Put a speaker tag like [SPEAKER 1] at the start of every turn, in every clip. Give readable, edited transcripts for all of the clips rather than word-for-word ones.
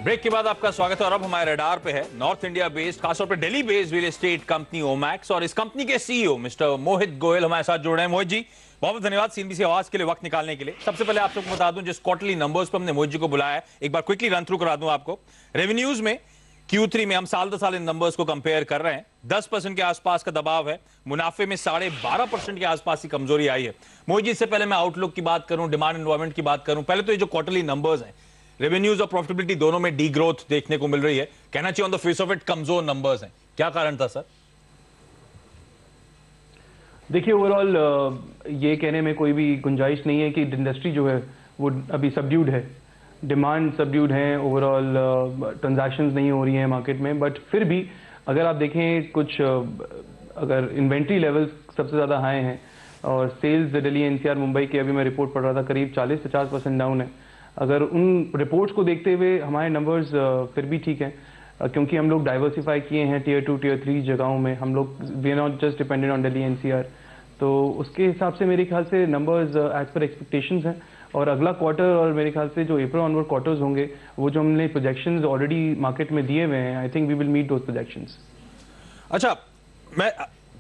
[SPEAKER 1] Break के बाद आपका स्वागत है और अब हमारे रडार पे है नॉर्थ इंडिया बेस्ड, खासतौर पे Delhi based real estate company Omaxe और इस कंपनी के सीईओ मिस्टर मोहित गोयल हमारे साथ जुड़ रहे हैं। मोहित जी, बहुत बहुत धन्यवाद सीएनबीसी आवाज के लिए वक्त निकालने के लिए। सबसे पहले आप सबको बता दूं, जिस क्वार्टरली नंबर्स पर हमने मोहित जी को बुलाया है, एक बार क्विकली रन थ्रू करा दूं आपको। रेवेन्यूज में Q3 में हम साल 2 साल इन नंबर्स को कंपेयर कर रहे हैं, 10% के आसपास का दबाव है। मुनाफे में 12.5% के आसपास की कमजोरी आई है। मोहित जी, से पहले मैं आउटलुक की बात करूं, डिमांड एनवायरमेंट की बात करूं, पहले तो ये जो क्वार्टरली नंबर्स हैं, रेवेन्यूज और प्रॉफिटेबिलिटी दोनों में डी ग्रोथ देखने को मिल रही है। कहना चाहिए on the face of it कमजोर नंबर्स हैं, क्या कारण था सर?
[SPEAKER 2] देखिए, ओवरऑल ये कहने में कोई भी गुंजाइश नहीं है कि इंडस्ट्री जो है वो अभी सबड्यूड है, डिमांड सबड्यूड है, ओवरऑल ट्रांजैक्शंस नहीं हो रही हैं मार्केट में। बट फिर भी अगर आप देखें कुछ अगर इन्वेंट्री लेवल्स सबसे ज़्यादा हाई हैं और सेल्स दिल्ली एनसीआर मुंबई की अभी मैं रिपोर्ट पढ़ रहा था करीब 40-50% डाउन है। अगर उन रिपोर्ट्स को देखते हुए हमारे नंबर्स फिर भी ठीक हैं, क्योंकि हम लोग डाइवर्सिफाई किए हैं टियर 2 टियर 3 जगहों में। हम लोग we are not just dependent on Delhi NCR, तो उसके हिसाब से मेरे ख्याल से नंबर्स एज पर एक्सपेक्टेशंस हैं। और अगला क्वार्टर और मेरे ख्याल से जो अप्रैल ऑनवर्ड क्वार्टर्स होंगे, वो जो हमने प्रोजेक्शंस ऑलरेडी मार्केट में दिए हुए हैं, I think we will meet those projections.
[SPEAKER 1] अच्छा, मैं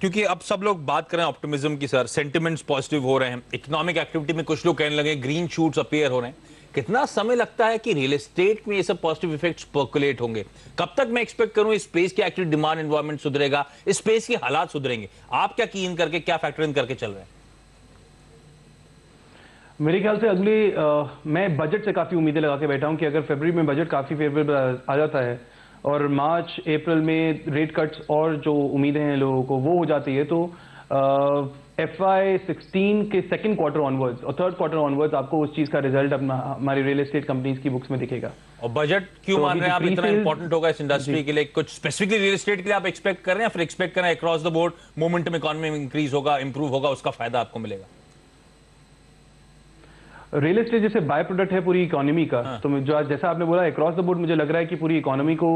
[SPEAKER 1] क्योंकि अब सब लोग बात कर रहे हैं ऑप्टिमिज्म की सर, सेंटिमेंट्स पॉजिटिव हो रहे हैं, इकोनॉमिक एक्टिविटी में कुछ लोग कहने लगे ग्रीन शूट्स अपीयर हो रहे हैं। कितना समय लगता है कि रियल एस्टेट में ये सब पॉजिटिव इफेक्ट्स पर्कुलेट होंगे? कब तक मैं एक्सपेक्ट करूं इस स्पेस की एक्चुअली डिमांड एनवायरनमेंट सुधरेगा, इस स्पेस के हालात सुधरेंगे? आप क्या की इन करके, क्या फैक्टर इन करके चल रहे हैं?
[SPEAKER 2] मेरे ख्याल से अगले मैं बजट से काफ़ी उम्मीदें लगा के बैठा हूं कि अगर फरवरी में बजट काफ़ी फेवरेबल आ जाता है और मार्च अप्रैल में रेट कट्स और जो उम्मीदें हैं लोगों को वो हो जाती है, तो FY16 के सेकंड क्वार्टर ऑनवर्ड्स और थर्ड क्वार्टर ऑनवर्ड्स आपको उस चीज़ का रिजल्ट अपना हमारी रियल एस्टेट कंपनीज की बुक्स में दिखेगा।
[SPEAKER 1] और बजट क्यों
[SPEAKER 2] तो
[SPEAKER 1] मान रहे हैं आप इतना इंपॉर्टेंट होगा इस इंडस्ट्री के लिए? कुछ स्पेसिफिकली रियल एस्टेट के लिए आप एक्सपेक्ट कर रहे हैं या फिर एक्सपेक्ट कर रहे हैं across the board momentum economy में इंक्रीज होगा, इंप्रूव होगा, उसका फायदा आपको मिलेगा?
[SPEAKER 2] रियल एस्टेट जैसे बाय प्रोडक्ट है पूरी इकोनॉमी का, तो जो जैसा आपने बोला अक्रॉस द बोर्ड, मुझे लग रहा है कि पूरी इकोनॉमी को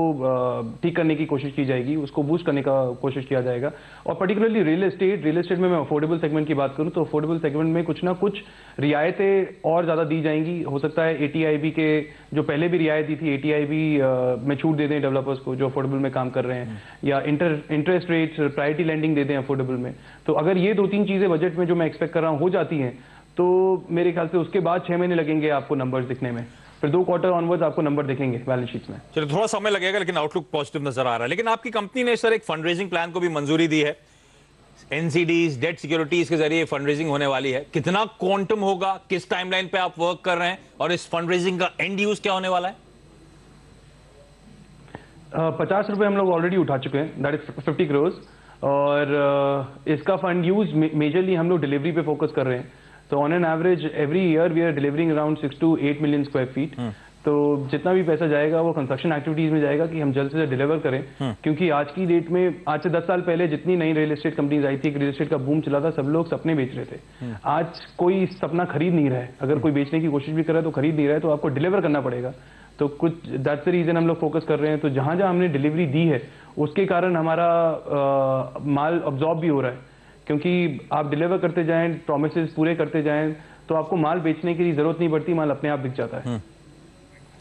[SPEAKER 2] ठीक करने की कोशिश की जाएगी, उसको बूस्ट करने का कोशिश किया जाएगा। और पर्टिकुलरली रियल एस्टेट में मैं अफोर्डेबल सेगमेंट की बात करूं तो अफोर्डेबल सेगमेंट में कुछ ना कुछ रियायतें और ज़्यादा दी जाएंगी। हो सकता है ATIB के जो पहले भी रियायत दी थी, ATIB में छूट दे दें डेवलपर्स को जो अफोर्डेबल में काम कर रहे हैं, या इंटरेस्ट रेट प्रायोरिटी लैंडिंग दे दें अफोर्डेबल में। तो अगर ये 2-3 चीज़ें बजट में जो मैं एक्सपेक्ट कर रहा हूँ हो जाती हैं, तो मेरे ख्याल से उसके बाद 6 महीने लगेंगे आपको नंबर्स दिखने में, फिर 2 क्वार्टर ऑनवर्ड्स आपको नंबर दिखेंगे बैलेंस शीट में।
[SPEAKER 1] चलो, थोड़ा समय लगेगा लेकिन आउटलुक पॉजिटिव नजर आ रहा है। लेकिन आपकी कंपनी ने सर एक फंड रेजिंग प्लान को भी मंजूरी दी है, NCDs, डेट सिक्योरिटीज के जरिए फंड रेजिंग होने वाली है। कितना क्वांटम होगा, किस टाइमलाइन पे आप वर्क कर रहे हैं और इस फंड रेजिंग का एंड यूज क्या होने वाला है?
[SPEAKER 2] 50 रुपए हम लोग ऑलरेडी उठा चुके हैं, दैट इज 50 करोड़। और इसका फंड यूज मेजरली हम लोग डिलीवरी पे फोकस कर रहे हैं। तो on an average every year we are delivering around 6 to 8 million square feet. तो जितना भी पैसा जाएगा वो कंस्ट्रक्शन एक्टिविटीज में जाएगा कि हम जल्द से जल्द डिलीवर करें, क्योंकि आज की डेट में, आज से 10 साल पहले जितनी नई रियल एस्टेट कंपनीज आई थी, रियल एस्टेट का बूम चला था, सब लोग सपने बेच रहे थे। आज कोई सपना खरीद नहीं रहा है, अगर कोई बेचने की कोशिश भी कर रहा है तो खरीद नहीं रहा है, तो आपको डिलीवर करना पड़ेगा। तो कुछ दैट्स द रीजन हम लोग फोकस कर रहे हैं। तो जहां जहां हमने डिलीवरी दी है उसके कारण हमारा माल अब्जॉर्ब भी हो रहा है, क्योंकि आप डिलीवर करते जाएं, प्रोमिसेस पूरे करते जाएं, तो आपको माल बेचने की जरूरत नहीं पड़ती, माल अपने आप बिक जाता है।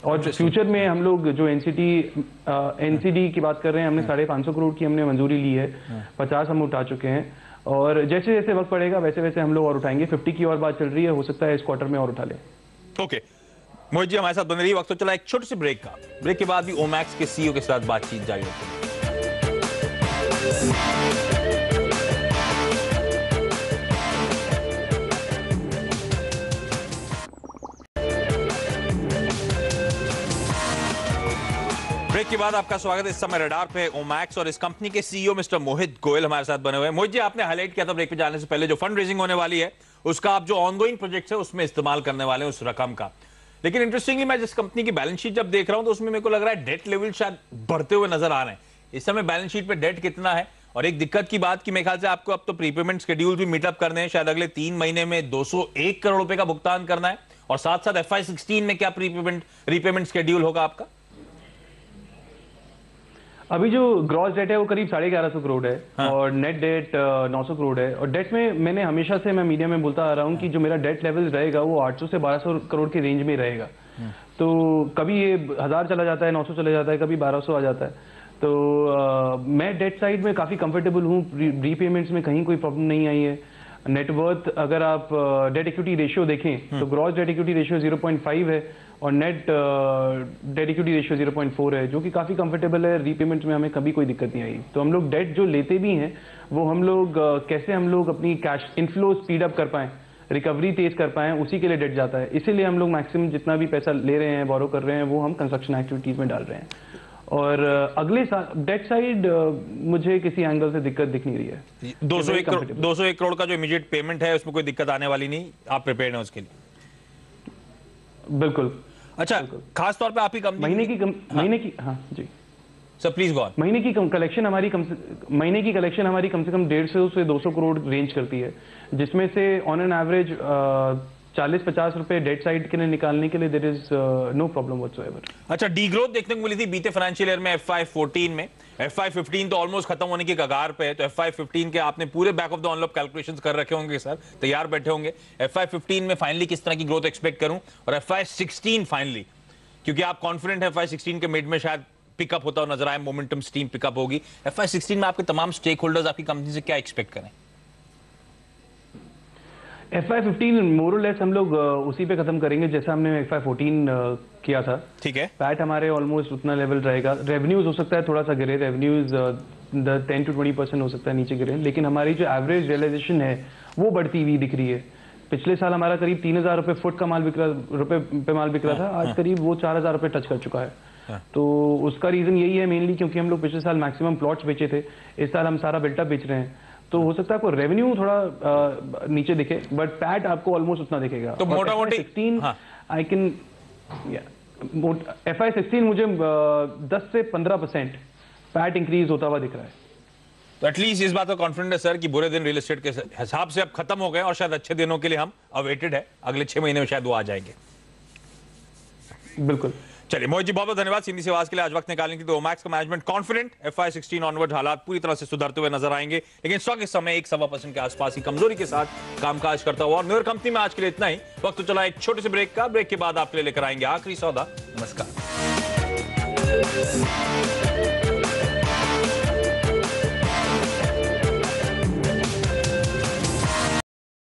[SPEAKER 2] और फ्यूचर में हम लोग जो NCD की बात कर रहे हैं, हमने 550 करोड़ की हमने मंजूरी ली है, 50 हम उठा चुके हैं, और जैसे जैसे वक्त पड़ेगा वैसे वैसे हम लोग और उठाएंगे। 50 की और बात चल रही है, हो सकता है इस क्वार्टर में और उठा लें।
[SPEAKER 1] ओके, मोहित जी हमारे साथ बने रही। वक्त तो चला एक छोटे से ब्रेक का, ब्रेक के बाद भी ओमैक्स के सीईओ के साथ बातचीत जारी रखेंगे। ब्रेक के बाद आपका स्वागत है। इस समय रडार पे ओमैक्स और इस कंपनी के सीईओ मिस्टर मोहित गोयल हमारे साथ बने हुए हैं। मोहित जी, आपने हाईलाइट किया था ब्रेक पे जाने से पहले जो फंड रेजिंग होने वाली है उसका आप जो ऑनगोइंग प्रोजेक्ट है उसमें इस्तेमाल करने वाले हैं उस रकम का। लेकिन इंटरेस्टिंगली मैं जिस कंपनी की बैलेंस शीट जब देख रहा हूं तो उसमें मेरे को लग रहा है डेट लेवल शायद बढ़ते हुए नजर आ रहे हैं। इस समय बैलेंस शीट पे डेट कितना है? और एक दिक्कत की बात कि मेरे ख्याल से आपको अब तो प्रीपेमेंट शेड्यूल भी मीटअप करने हैं, शायद अगले 3 महीने में 201 करोड़ रुपए का भुगतान करना है, और साथ साथ FY16 में क्या रीपेमेंट शेड्यूल होगा आपका?
[SPEAKER 2] अभी जो ग्रॉस डेट है वो करीब 1150 करोड़ है, और नेट डेट 900 करोड़ है। और डेट में मैंने हमेशा से, मैं मीडिया में बोलता आ रहा हूँ कि जो मेरा डेट लेवल रहेगा वो 800 से 1200 करोड़ के रेंज में रहेगा। तो कभी ये 1000 चला जाता है, 900 चला जाता है, कभी 1200 आ जाता है। तो मैं डेट साइड में काफ़ी कंफर्टेबल हूँ, रीपेमेंट्स में कहीं कोई प्रॉब्लम नहीं आई है। नेटवर्थ अगर आप डेट इक्विटी रेशियो देखें तो ग्रॉस डेट इक्विटी रेशियो 0.5 है और नेट डेट इक्विटी रेशियो 0.4 है, जो कि काफ़ी कंफर्टेबल है। रीपेमेंट में हमें कभी कोई दिक्कत नहीं आई। तो हम लोग डेट जो लेते भी हैं वो हम लोग कैसे हम लोग अपनी कैश इनफ्लो स्पीड अप कर पाएँ, रिकवरी तेज कर पाएँ, उसी के लिए डेट जाता है। इसीलिए हम लोग मैक्सिमम जितना भी पैसा ले रहे हैं, बोरो कर रहे हैं, वो हम कंस्ट्रक्शन एक्टिविटीज़ में डाल रहे हैं। और अगले साल डेट साइड मुझे किसी एंगल से दिक्कत दिख नहीं रही है।
[SPEAKER 1] 201 करोड़ का जो इमीडिएट पेमेंट है उसमें कोई दिक्कत आने वाली नहीं, आप प्रिपेयर्ड हैं उसके लिए?
[SPEAKER 2] बिल्कुल।
[SPEAKER 1] अच्छा, खास तौर पे आप ही कंपनी
[SPEAKER 2] महीने की हाँ जी
[SPEAKER 1] सर प्लीज गो ऑन।
[SPEAKER 2] महीने की कलेक्शन हमारी कम से कम 150 से 200 करोड़ रेंज करती है, जिसमें से ऑन एन एवरेज 40-50 रुपए डेट साइड के लिए निकालने के लिए there is no problem whatsoever.
[SPEAKER 1] अच्छा, डी ग्रोथ देखने को मिली थी बीते फाइनेंशियल ईयर में FY14 में। FY15 तो ऑलमोस्ट खत्म होने की कगार पे है, तो FY15 के आपने पूरे back of the envelope calculations कर रखे होंगे सर, तैयार बैठे होंगे। FY15 में फाइनली किस तरह की ग्रोथ एक्सपेक्ट करूं, और FY16 फाइनली, क्योंकि आप कॉन्फिडेंट है FY16 के मिड में शायद पिकअप होता हुआ नजर आए, मोमेंटम स्टीम पिकअप होगी। FY16 में आपके तमाम स्टेक होल्डर्स आपकी कंपनी से क्या एक्सपेक्ट करें?
[SPEAKER 2] FY15 मोर और लेस हम लोग उसी पे खत्म करेंगे जैसा हमने FY14 किया था।
[SPEAKER 1] ठीक है।
[SPEAKER 2] पैट हमारे ऑलमोस्ट उतना लेवल रहेगा। रेवेन्यूज हो सकता है थोड़ा सा गिरे, रेवेन्यूज 10 to 20% हो सकता है नीचे गिरे, लेकिन हमारी जो एवरेज रियलाइजेशन है वो बढ़ती हुई दिख रही है। पिछले साल हमारा करीब 3000 रुपए फुट का माल बिक रहा था, आज करीब वो 4000 रुपए टच कर चुका है। तो उसका रीजन यही है मेनली क्योंकि हम लोग पिछले साल मैक्सिमम प्लॉट्स बेचे थे, इस साल हम सारा बिल्टअप बेच रहे हैं। तो हो सकता है आपको रेवेन्यू थोड़ा नीचे दिखे, बट पैट आपको ऑलमोस्ट उतना दिखेगा।
[SPEAKER 1] तो मोटा मोटी
[SPEAKER 2] आई कैन FY16 मुझे 10 से 15% पैट इंक्रीज होता हुआ दिख रहा है।
[SPEAKER 1] तो एटलीस्ट इस बात का कॉन्फिडेंट है सर कि बुरे दिन रियल एस्टेट के हिसाब से अब खत्म हो गए और शायद अच्छे दिनों के लिए हम अवेटेड है, अगले 6 महीने में शायद वो आ जाएंगे।
[SPEAKER 2] बिल्कुल।
[SPEAKER 1] चलिए मोहित जी, बहुत बहुत धन्यवाद सीधी सी आवाज के लिए आज वक्त निकालने की। तो ओमैक्स का मैनेजमेंट कॉन्फिडेंट FY16 ऑनवर्ड हालात पूरी तरह से सुधरते हुए नजर आएंगे, लेकिन स्टॉक इस समय 1-1.25% के आसपास ही कमजोरी के साथ कामकाज करता हुआ। और न्यूयॉर्क कंपनी में आज के लिए इतना ही। वक्त तो चला एक छोटे से ब्रेक का, ब्रेक के बाद आपके लिए लेकर आएंगे आखिरी सौदा। नमस्कार।